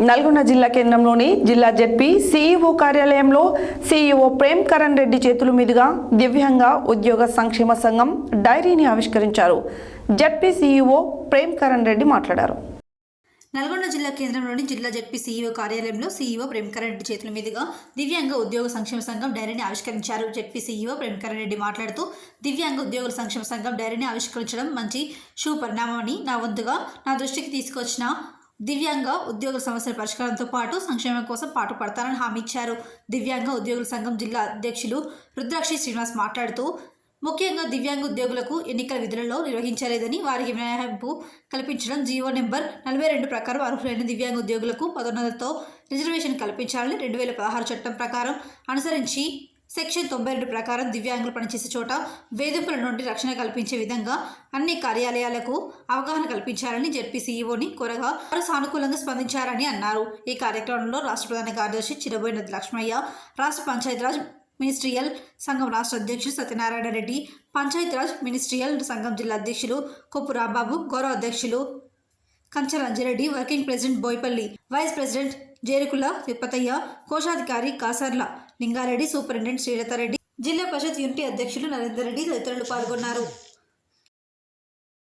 నల్గొండ జిల్లా కేంద్రంలోని జిల్లా జెడ్పీ సీఈఓ కార్యాలయంలో సీఈఓ ప్రేమ్ కరణ్ రెడ్డి చేతుల మీదుగా దివ్యాంగ ఉద్యోగ సంక్షేమ సంఘం డైరీని ఆవిష్కరించారు. జెడ్పీ సీఈఓ ప్రేమ్ కరణ్ రెడ్డి మాట్లాడారు. నల్గొండ జిల్లా కేంద్రంలోని జిల్లా జెడ్పీ సీఈఓ కార్యాలయంలో సీఈఓ ప్రేమ్ కరణ్ రెడ్డి చేతుల మీదుగా దివ్యాంగ ఉద్యోగ సంక్షేమ సంఘం డైరీని ఆవిష్కరించారు. జెడ్పీ సీఈఓ ప్రేమ్ కరణ్ రెడ్డి మాట్లాడుతూ దివ్యాంగ ఉద్యోగుల సంక్షేమ సంఘం డైరీని ఆవిష్కరించడం మంచి శుభ పరిణామమని, నా వంతుగా నా దృష్టికి తీసుకొచ్చిన దివ్యాంగ ఉద్యోగుల సమస్యల పరిష్కారంతో పాటు సంక్షేమం కోసం పాటుపడతానని హామీ ఇచ్చారు. దివ్యాంగ ఉద్యోగుల సంఘం జిల్లా అధ్యక్షులు రుద్రాక్షి శ్రీనివాస్ మాట్లాడుతూ ముఖ్యంగా దివ్యాంగ ఉద్యోగులకు ఎన్నికల విధులలో నిర్వహించలేదని, వారికి మినహాయింపు కల్పించడం, జీవో నెంబర్ 42 ప్రకారం అర్హులైన దివ్యాంగ ఉద్యోగులకు పదోన్నతితో రిజర్వేషన్ కల్పించాలని 2016 చట్టం ప్రకారం అనుసరించి సెక్షన్ 92 ప్రకారం దివ్యాంగులు పనిచేసే చోట వేధింపుల నుండి రక్షణ కల్పించే విధంగా అన్ని కార్యాలయాలకు అవగాహన కల్పించాలని జెడ్పీ సీఈఓని కోరగా వారు సానుకూలంగా స్పందించారని అన్నారు. ఈ కార్యక్రమంలో రాష్ట్ర ప్రధాన కార్యదర్శి చిరబోయిన లక్ష్మయ్య, రాష్ట్ర పంచాయతీరాజ్ మినిస్ట్రియల్ సంఘం రాష్ట్ర అధ్యక్షులు సత్యనారాయణ రెడ్డి, పంచాయతీరాజ్ మినిస్ట్రియల్ సంఘం జిల్లా అధ్యక్షులు కొప్పు రాంబాబు, గౌరవ అధ్యక్షులు Kancharanji Reddy, working president Boyapalli, vice president Jerukula Thippataiah, కోశాధికారి కాసర్ల లింగారెడ్డి, సూపరింటెండెంట్ శ్రీలతారెడ్డి, జిల్లా పరిషత్ యూనిటీ అధ్యక్షులు నరేందర్ రెడ్డి తదితరులు పాల్గొన్నారు.